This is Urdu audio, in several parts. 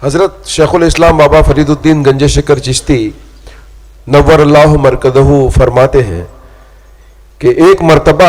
حضرت شیخ الاسلام بابا فرید الدین گنج شکر چشتی نور اللہ مرکزہ فرماتے ہیں کہ ایک مرتبہ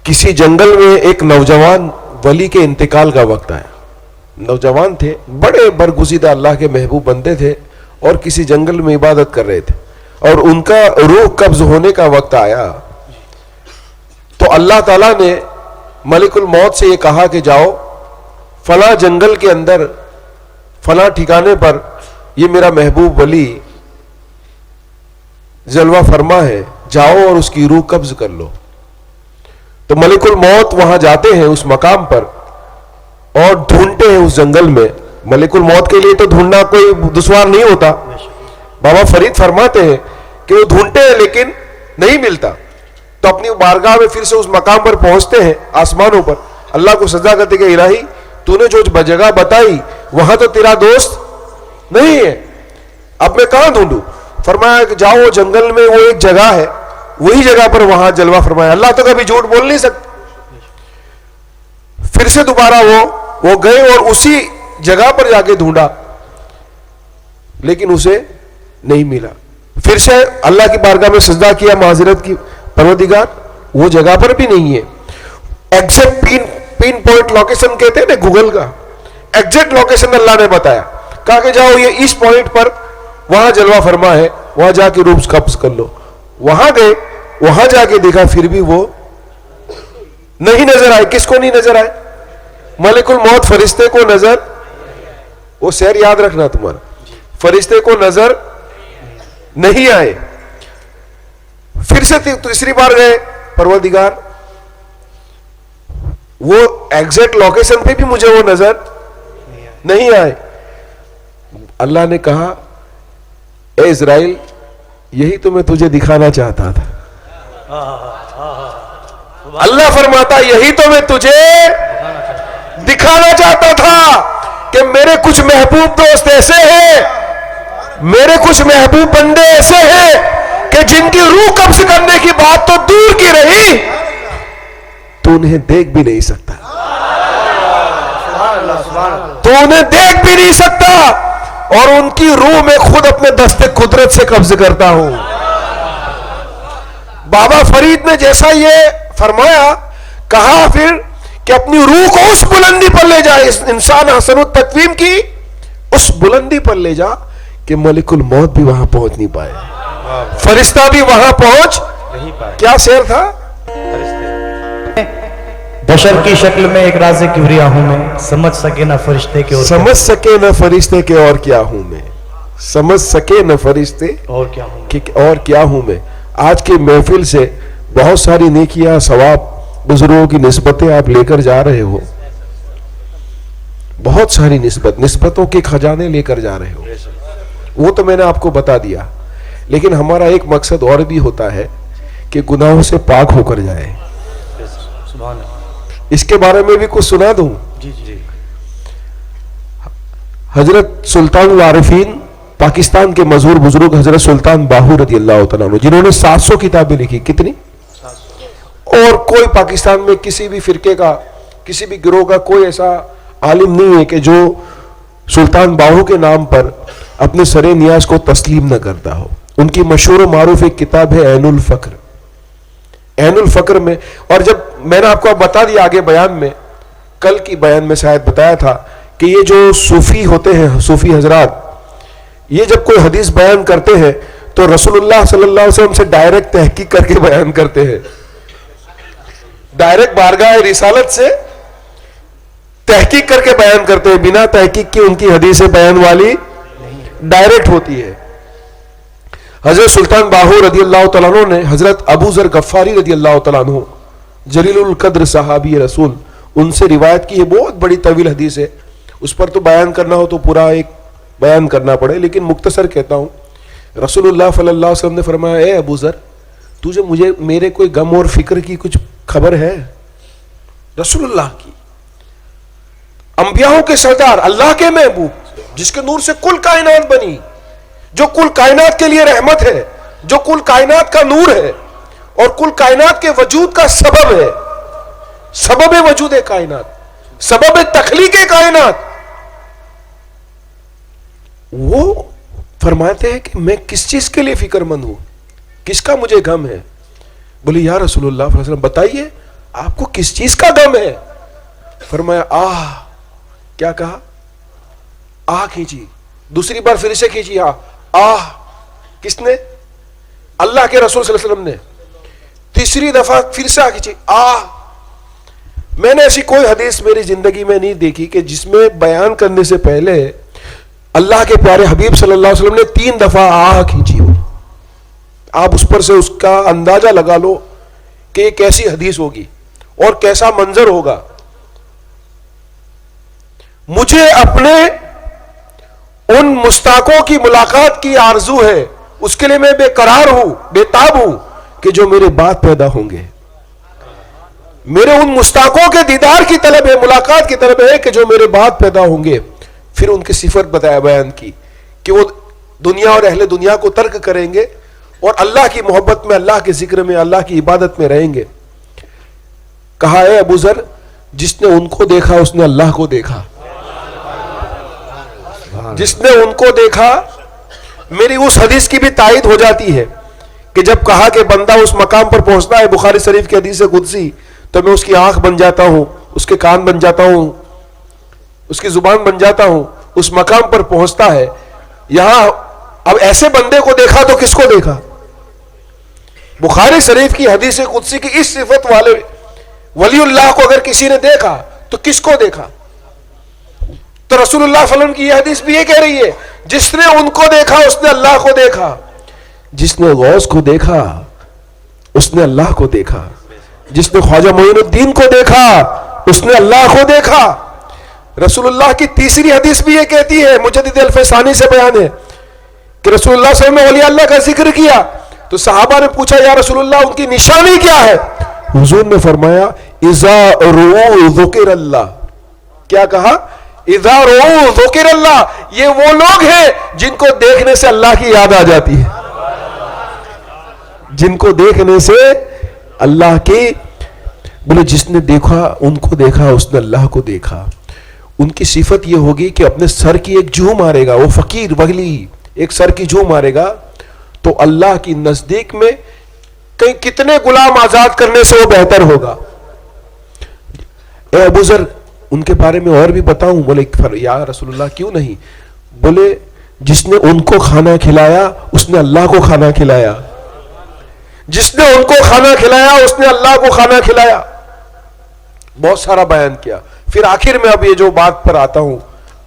کسی جنگل میں ایک نوجوان ولی کے انتقال کا وقت آیا. نوجوان تھے, بڑے برگزیدہ اللہ کے محبوب بندے تھے, اور کسی جنگل میں عبادت کر رہے تھے, اور ان کا روح قبض ہونے کا وقت آیا. تو اللہ تعالیٰ نے ملک الموت سے یہ کہا کہ جاؤ فلاں جنگل کے اندر فلاں ٹھکانے پر یہ میرا محبوب ولی جلوہ فرما ہے, جاؤ اور اس کی روح قبض کر لو. تو ملک الموت وہاں جاتے ہیں اس مقام پر اور ڈھونڈتے ہیں اس جنگل میں. ملک الموت کے لیے تو ڈھونڈنا کوئی دشوار نہیں ہوتا. بابا فرید فرماتے ہیں کہ وہ ڈھونڈتے ہیں لیکن نہیں ملتا, تو اپنی بارگاہ میں پھر سے اس مقام پر پہنچتے ہیں آسمانوں پر, اللہ کو سجدہ کرتے کہ الہی تو نے جو جگہ بتائی وہاں تو تیرا دوست نہیں ہے, اب میں کہاں ڈھونڈوں. فرمایا کہ جاؤ جنگل میں وہ ایک جگہ ہے, وہی جگہ پر وہاں جلوہ فرمایا. اللہ تو کبھی جھوٹ بول نہیں سکتا. پھر سے دوبارہ وہ گئے اور اسی جگہ پر جا کے ڈھونڈا لیکن اسے نہیں ملا. پھر سے اللہ کی بارگاہ میں سجدہ کیا معذرت کی, پروردگار وہ جگہ پر بھی نہیں ہے. ایگزیکٹ پین پوائنٹ لوکیشن کہتے ہیں نا گوگل کا, ایگزیکٹ لوکیشن اللہ نے بتایا, کہا کہ جاؤ یہ اس پوائنٹ پر وہاں جلوہ فرما ہے, وہاں جا کے روح قبض کر لو. وہاں گئے, وہاں جا کے دیکھا پھر بھی وہ نہیں نظر آئے. کس کو نہیں نظر آئے؟ ملک الموت فرشتے کو نظر, وہ سیر یاد رکھنا تمہارا, فرشتے کو نظر نہیں آئے. پھر سے تیسری بار گئے, پروردگار وہ ایگزیکٹ لوکیشن پہ بھی مجھے وہ نظر نہیں آئے. اللہ نے کہا اے اسرائیل یہی تو میں تجھے دکھانا چاہتا تھا. اللہ فرماتا یہی تو میں تجھے دکھانا چاہتا تھا کہ میرے کچھ محبوب دوست ایسے ہیں, میرے کچھ محبوب بندے ایسے ہیں کہ جن کی روح قبض کرنے کی بات تو دور کی رہی, تو انہیں دیکھ بھی نہیں سکتا, تو انہیں دیکھ بھی نہیں سکتا, اور ان کی روح میں خود اپنے دست قدرت سے قبض کرتا ہوں. بابا فرید نے جیسا یہ فرمایا, کہا پھر کہ اپنی روح کو اس بلندی پر لے جا, اس انسان حسن التقویم کی اس بلندی پر لے جا کہ ملک الموت بھی وہاں پہنچ نہیں پائے, فرشتہ بھی وہاں پہنچ نہیں پائے. کیا شعر تھا؟ بشر کی شکل میں ایک راز کبریا ہوں میں, سمجھ سکے نہ فرشتے کے اور سمجھ سکے نہ فرشتے کے اور کیا ہوں میں, سمجھ سکے نہ فرشتے اور کیا ہوں کہ اور کیا ہوں میں. آج کی محفل سے بہت ساری نیکیاں ثواب بزرگوں کی نسبتیں آپ لے کر جا رہے ہو, بہت ساری نسبتوں کے خزانے لے کر جا رہے ہو, وہ تو میں نے آپ کو بتا دیا. لیکن ہمارا ایک مقصد اور بھی ہوتا ہے کہ گناہوں سے پاک ہو کر جائے. اس کے بارے میں بھی کچھ سنا دوں. حضرت سلطان العارفین پاکستان کے مشہور بزرگ حضرت سلطان باہو رضی اللہ تعالیٰ عنہ, جنہوں نے 700 کتابیں لکھی. کتنی؟ اور کوئی پاکستان میں کسی بھی فرقے کا, کسی بھی گروہ کا کوئی ایسا عالم نہیں ہے کہ جو سلطان باہو کے نام پر اپنے سر نیاز کو تسلیم نہ کرتا ہو. ان کی مشہور و معروف ایک کتاب ہے عین الفقر. عین الفقر میں, اور جب میں نے آپ کو بتا دیا آگے بیان میں, کل کی بیان میں شاید بتایا تھا کہ یہ جو صوفی ہوتے ہیں, صوفی حضرات, یہ جب کوئی حدیث بیان کرتے ہیں تو رسول اللہ صلی اللہ علیہ وسلم سے ڈائریکٹ تحقیق کر کے بیان کرتے ہیں. ڈائریکٹ بارگاہ رسالت سے تحقیق کر کے بیان کرتے ہیں, بنا تحقیق کی ان کی حدیث بیان والی ڈائریکٹ ہوتی ہے. حضرت سلطان باہو رضی اللہ تعالیٰ عنہ نے حضرت ابو ذر غفاری رضی اللہ تعالیٰ عنہ, جلیل القدر صحابی رسول, ان سے روایت کی ہے. بہت بڑی طویل حدیث ہے, اس پر تو بیان کرنا ہو تو پورا ایک بیان کرنا پڑے, لیکن مختصر کہتا ہوں. رسول اللہ صلی اللہ علیہ وسلم نے فرمایا اے ابو ذر, تجھے مجھے میرے کوئی غم اور فکر کی کچھ خبر ہے؟ رسول اللہ کی, انبیاءوں کے سردار, اللہ کے محبوب, جس کے نور سے کل کائنات بنی, جو کل کائنات کے لیے رحمت ہے, جو کل کائنات کا نور ہے اور کل کائنات کے وجود کا سبب ہے, سبب وجود کائنات, سبب تخلیق کائنات, وہ فرماتے ہیں کہ میں کس چیز کے لیے فکر مند ہوں, کس کا مجھے غم ہے؟ بولے یا رسول اللہ صلی اللہ علیہ وسلم بتائیے آپ کو کس چیز کا غم ہے؟ فرمایا آہ. کیا کہا؟ آہ کھینچی. دوسری بار پھر سے کھینچی آہ. کس نے؟ اللہ کے رسول صلی اللہ علیہ وسلم نے. تیسری دفعہ پھر سے آہ کھینچی آہ. میں نے ایسی کوئی حدیث میری زندگی میں نہیں دیکھی کہ جس میں بیان کرنے سے پہلے اللہ کے پیارے حبیب صلی اللہ علیہ وسلم نے 3 دفعہ آہ کھینچی ہو. آپ اس پر سے اس کا اندازہ لگا لو کہ یہ کیسی حدیث ہوگی اور کیسا منظر ہوگا. مجھے اپنے ان مستاقوں کی ملاقات کی آرزو ہے, اس کے لیے میں بے قرار ہوں, بے تاب ہوں کہ جو میرے بعد پیدا ہوں گے. میرے ان مستاقوں کے دیدار کی طلب ہے, ملاقات کی طلب ہے کہ جو میرے بعد پیدا ہوں گے. پھر ان کی صفت بیان کی کہ وہ دنیا اور اہل دنیا کو ترک کریں گے اور اللہ کی محبت میں, اللہ کے ذکر میں, اللہ کی عبادت میں رہیں گے. کہا اے ابو ذر, جس نے ان کو دیکھا اس نے اللہ کو دیکھا. جس نے ان کو دیکھا, میری اس حدیث کی بھی تائید ہو جاتی ہے کہ جب کہا کہ بندہ اس مقام پر پہنچتا ہے, بخاری شریف کی حدیث قدسی, تو میں اس کی آنکھ بن جاتا ہوں, اس کے کان بن جاتا ہوں, اس کی زبان بن جاتا ہوں. اس مقام پر پہنچتا ہے. یہاں اب ایسے بندے کو دیکھا تو کس کو دیکھا؟ بخاری شریف کی حدیث قدسی کی اس صفت والے ولی اللہ کو اگر کسی نے دیکھا تو کس کو دیکھا؟ تو رسول اللہ صلی اللہ علیہ وسلم کی یہ حدیث بھی یہ کہہ رہی ہے, جس نے ان کو دیکھا اس نے اللہ کو دیکھا. جس نے غوث کو دیکھا اس نے اللہ کو دیکھا. جس نے خواجہ معین الدین کو دیکھا اس نے اللہ کو دیکھا. رسول اللہ کی تیسری حدیث بھی یہ کہتی ہے, مجدد الفسانی سے بیان ہے, کہ رسول اللہ صلی اللہ علیہ وسلم نے ولی اللہ کا ذکر کیا تو صحابہ نے پوچھا یا رسول اللہ ان کی نشانی کیا ہے؟ حضور نے فرمایا اذا رؤوا ذکر اللہ. کیا کہا؟ اذا رؤوا ذکر اللہ. یہ وہ لوگ ہیں جن کو دیکھنے سے اللہ کی یاد آ جاتی ہے, جن کو دیکھنے سے اللہ کی. بولے جس نے دیکھا ان کو دیکھا اس نے اللہ کو دیکھا. ان کی صفت یہ ہوگی کہ اپنے سر کی ایک جو مارے گا, وہ فقیر ولی ایک سر کی جو مارے گا تو اللہ کی نزدیک میں کہیں کتنے غلام آزاد کرنے سے وہ بہتر ہوگا. اے ابو ذر ان کے بارے میں اور بھی بتاؤں؟ بولے یا رسول اللہ کیوں نہیں. بولے جس نے ان کو کھانا کھلایا اس نے اللہ کو کھانا کھلایا. جس نے ان کو کھانا کھلایا اس نے اللہ کو کھانا کھلایا. بہت سارا بیان کیا. پھر آخر میں اب یہ جو بات پر آتا ہوں,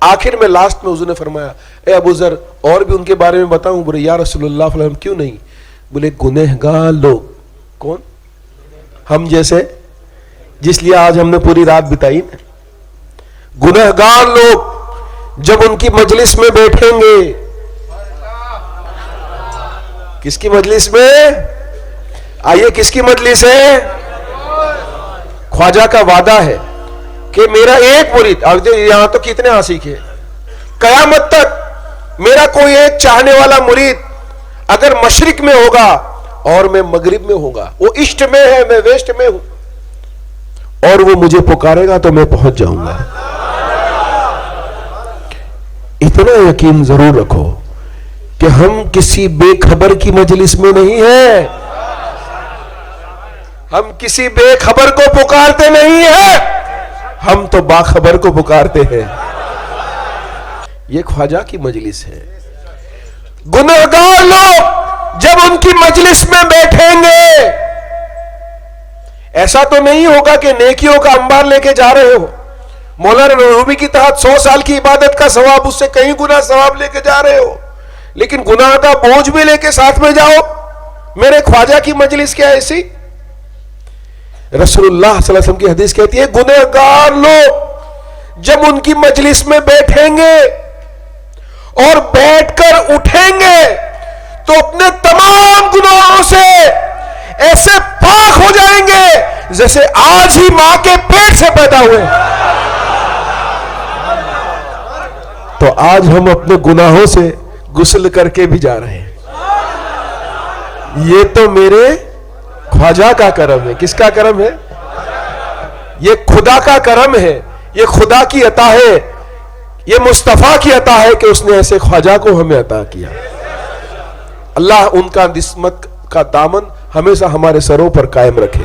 آخر میں لاسٹ میں حضور نے فرمایا اے ابو ذر اور بھی ان کے بارے میں بتاؤں؟ بولے یا رسول اللہ صلی اللہ علیہ وسلم کیوں نہیں. بولے گنہگار لوگ. کون؟ ہم جیسے, جس لیے آج ہم نے پوری رات بتائی. گنہگار لوگ جب ان کی مجلس میں بیٹھیں گے. کس کی مجلس میں؟ آئیے کس کی مجلس ہے؟ خواجہ کا وعدہ ہے کہ میرا ایک مرید, یہاں تو کتنے عاشق ہے, قیامت تک میرا کوئی ایک چاہنے والا مرید اگر مشرق میں ہوگا اور میں مغرب میں ہوگا, وہ ایسٹ میں ہے میں ویسٹ میں ہوں, اور وہ مجھے پکارے گا تو میں پہنچ جاؤں گا. اتنا یقین ضرور رکھو کہ ہم کسی بے خبر کی مجلس میں نہیں ہیں, ہم کسی بے خبر کو پکارتے نہیں ہیں, ہم تو باخبر کو پکارتے ہیں. یہ خواجہ کی مجلس ہے. گنہگار لوگ جب ان کی مجلس میں بیٹھیں گے, ایسا تو نہیں ہوگا کہ نیکیوں کا انبار لے کے جا رہے ہو, مولانا رومی کی تحت 100 سال کی عبادت کا ثواب اس سے کہیں گنا ثواب لے کے جا رہے ہو, لیکن گناہ کا بوجھ بھی لے کے ساتھ میں جاؤ. میرے خواجہ کی مجلس کیا ایسی؟ رسول اللہ صلی اللہ علیہ وسلم کی حدیث کہتی ہے گنہگار لوگ جب ان کی مجلس میں بیٹھیں گے اور بیٹھ کر اٹھیں گے تو اپنے تمام گناہوں سے ایسے پاک ہو جائیں گے جیسے آج ہی ماں کے پیٹ سے پیدا ہوئے. تو آج ہم اپنے گناہوں سے غسل کر کے بھی جا رہے ہیں. یہ تو میرے خواجہ کا کرم ہے. کس کا کرم ہے؟ یہ خدا کا کرم ہے, یہ خدا کی عطا ہے یہ مصطفیٰ کی عطا ہے کہ اس نے ایسے خواجہ کو ہمیں عطا کیا. اللہ ان کا نسمت کا دامن ہمیشہ ہمارے سروں پر قائم رکھے.